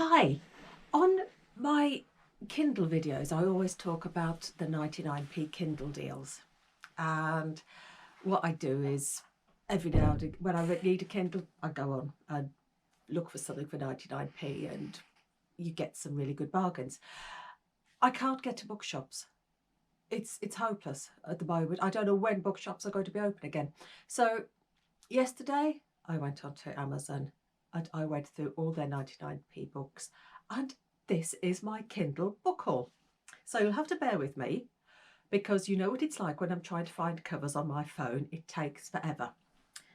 Hi, on my Kindle videos, I always talk about the 99p Kindle deals. And what I do is every now and when I need a Kindle, I go on and look for something for 99p and you get some really good bargains. I can't get to bookshops. It's hopeless at the moment. I don't know when bookshops are going to be open again. So yesterday I went onto Amazon and I went through all their 99p books, and this is my Kindle book haul. So you'll have to bear with me because you know what it's like when I'm trying to find covers on my phone. It takes forever.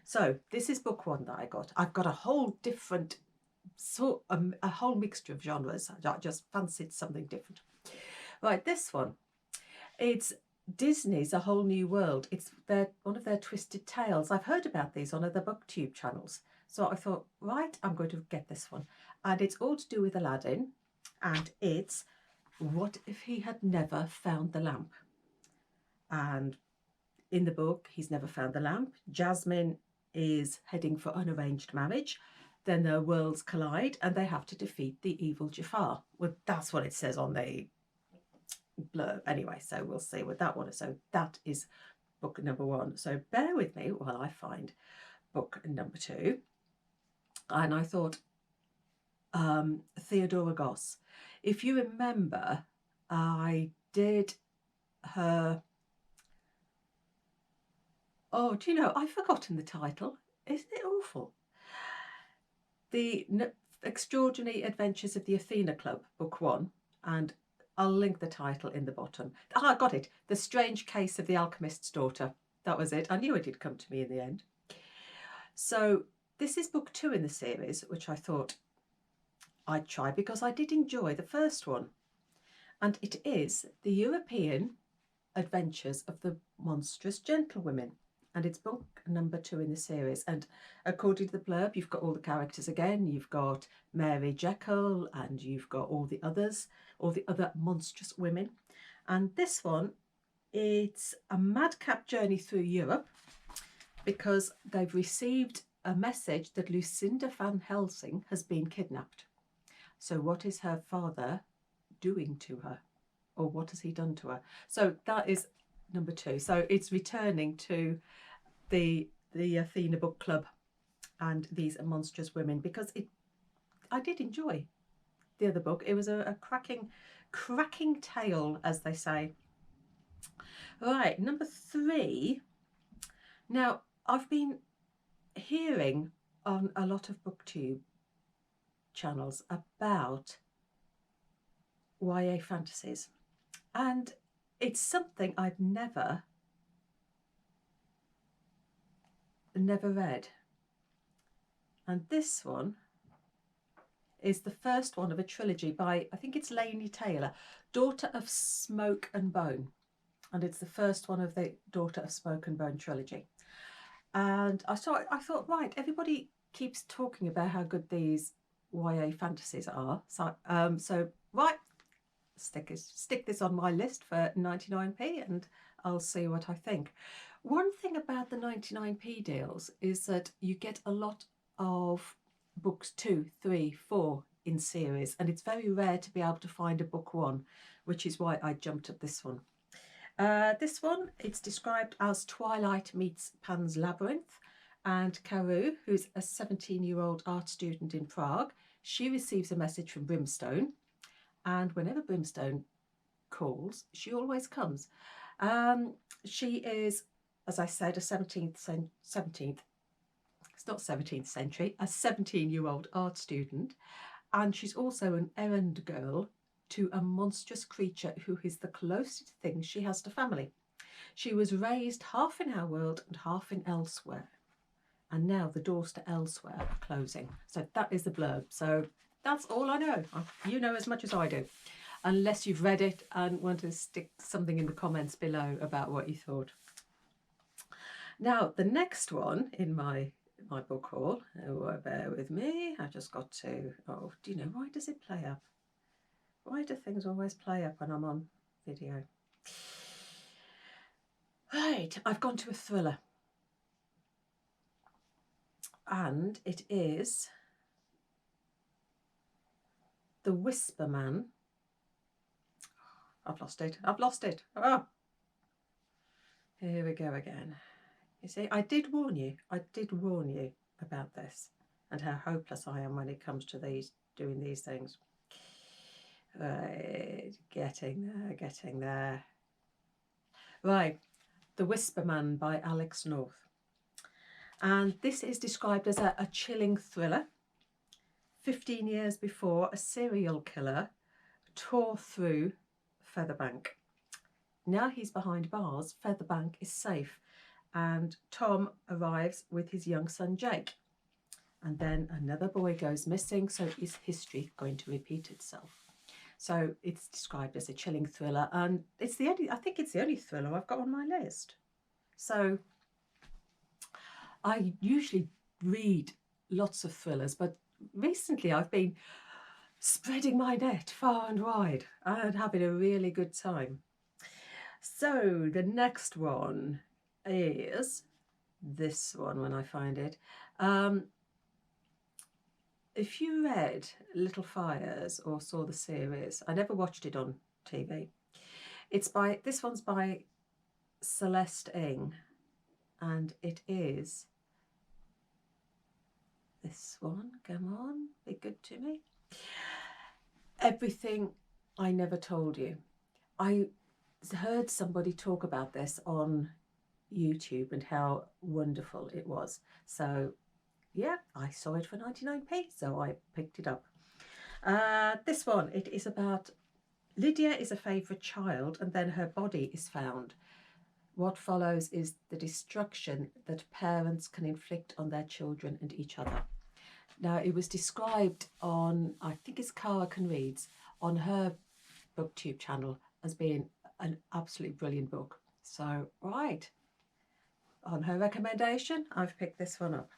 So this is book one that I got. I've got a whole different a whole mixture of genres. I just fancied something different. Right, this one, it's Disney's A Whole New World. It's one of their Twisted Tales. I've heard about these on other booktube channels. So I thought, right, I'm going to get this one. And it's all to do with Aladdin. And it's what if he had never found the lamp? And in the book, he's never found the lamp. Jasmine is heading for unarranged marriage. Then their worlds collide and they have to defeat the evil Jafar. Well, that's what it says on the blurb anyway, so we'll see with that one. So that is book number one. So bear with me while I find book number two. And I thought Theodora Goss. If you remember, I did her, oh, do you know, I've forgotten the title. Isn't it awful? The Extraordinary Adventures of the Athena Club, book one, and I'll link the title in the bottom. I got it. The Strange Case of the Alchemist's Daughter. That was it. I knew it did come to me in the end. So this is book two in the series, which I thought I'd try because I did enjoy the first one. And it is the European Adventures of the Monstrous Gentlewoman. And it's book number two in the series. And according to the blurb, you've got all the characters again. You've got Mary Jekyll and you've got all the others, all the other monstrous women. And this one, it's a madcap journey through Europe because they've received a message that Lucinda van Helsing has been kidnapped. So what is her father doing to her? Or what has he done to her? So that is number two. So it's returning to the Athena book club and these monstrous women because I did enjoy the other book. It was a cracking tale, as they say. Right, number three. Now, I've been hearing on a lot of booktube channels about YA fantasies, and it's something I've never read. And this one is the first one of a trilogy by, I think it's Laini Taylor, Daughter of Smoke and Bone. And it's the first one of the Daughter of Smoke and Bone trilogy. And I thought, right, everybody keeps talking about how good these YA fantasies are. So right, stick this on my list for 99p and I'll see what I think. One thing about the 99p deals is that you get a lot of books 2, 3, 4 in series, and it's very rare to be able to find a book one, which is why I jumped at this one. This one, it's described as Twilight meets Pan's Labyrinth, and Carew, who's a 17-year-old art student in Prague, she receives a message from Brimstone, and whenever Brimstone calls, she always comes. She is, as I said, a 17th, it's not 17th century, a 17-year-old art student, and she's also an errand girl to a monstrous creature who is the closest thing she has to family. She was raised half in our world and half in elsewhere, and now the doors to elsewhere are closing. So that is the blurb. So that's all I know. You know as much as I do, unless you've read it and want to stick something in the comments below about what you thought. Now, the next one in my book haul, bear with me, I just got to, oh, do you know, why does it play up? Why do things always play up when I'm on video? Right, I've gone to a thriller. And it is The Whisper Man. I've lost it. I've lost it. Oh, here we go again. You see, I did warn you. I did warn you about this and how hopeless I am when it comes to doing these things. Right, getting there, getting there. Right, The Whisper Man by Alex North. And this is described as a chilling thriller. 15 years before, a serial killer tore through Featherbank. Now he's behind bars, Featherbank is safe, and Tom arrives with his young son Jake. And then another boy goes missing, so is history going to repeat itself? So it's described as a chilling thriller, and I think it's the only thriller I've got on my list. So I usually read lots of thrillers, but recently I've been spreading my net far and wide and having a really good time. So the next one is this one when I find it. If you read Little Fires or saw the series, I never watched it on TV. This one's by Celeste, and it is this one. Come on, be good to me. Everything I Never Told You. I heard somebody talk about this on YouTube and how wonderful it was. So yeah, I saw it for 99p, so I picked it up. This one, it is about Lydia is a favourite child and then her body is found. What follows is the destruction that parents can inflict on their children and each other. Now, it was described on, I think it's Cara Can Reads, on her booktube channel as being an absolutely brilliant book. So, right, on her recommendation, I've picked this one up.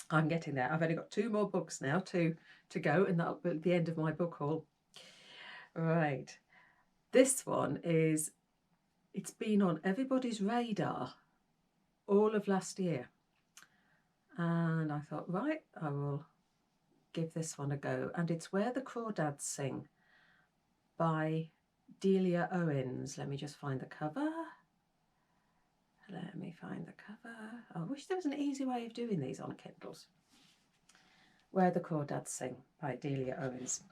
I'm getting there. I've only got 2 more books now to go, and that'll be the end of my book haul. Right, this one it's been on everybody's radar all of last year. And I thought, right, I will give this one a go. And it's Where the Crawdads Sing by Delia Owens. Let me just find the cover. Let me find the cover. I wish there was an easy way of doing these on Kindles. Where the Crawdads Sing by Delia Owens.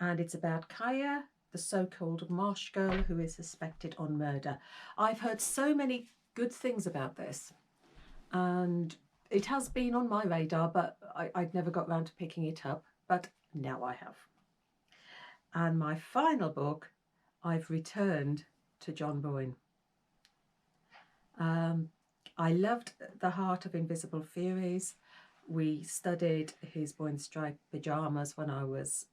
And it's about Kaya, the so-called marsh girl who is suspected on murder. I've heard so many good things about this, and it has been on my radar, but I'd never got round to picking it up, but now I have. And my final book, I've returned to John Boyne. I loved The Heart of Invisible Furies. We studied his Boyne striped pyjamas when I was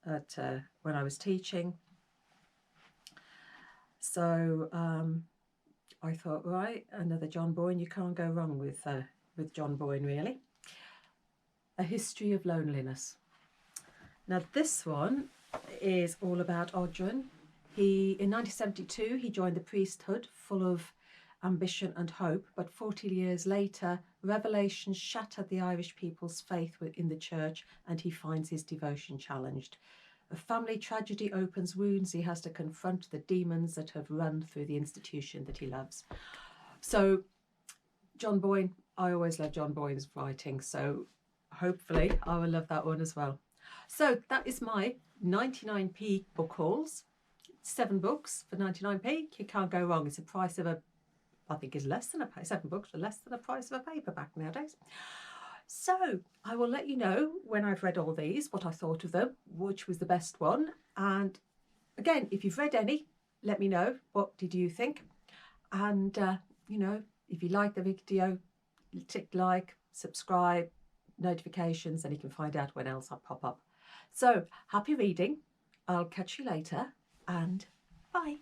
teaching. So I thought, right, another John Boyne. You can't go wrong with John Boyne, really. A History of Loneliness. Now this one is all about Odrin. In 1972, he joined the priesthood, full of ambition and hope, but 40 years later, revelations shattered the Irish people's faith in the church, and he finds his devotion challenged. A family tragedy opens wounds. He has to confront the demons that have run through the institution that he loves. So, John Boyne, I always love John Boyne's writing, so hopefully I will love that one as well. So that is my 99p book hauls. 7 books for 99p. You can't go wrong. It's a price of I think is less than 7 books are less than the price of a paperback nowadays. So I will let you know when I've read all these, what I thought of them, which was the best one. And again, if you've read any, let me know. What did you think? And, you know, if you like the video, tick like, subscribe, notifications, and you can find out when else I pop up. So happy reading. I'll catch you later, and bye.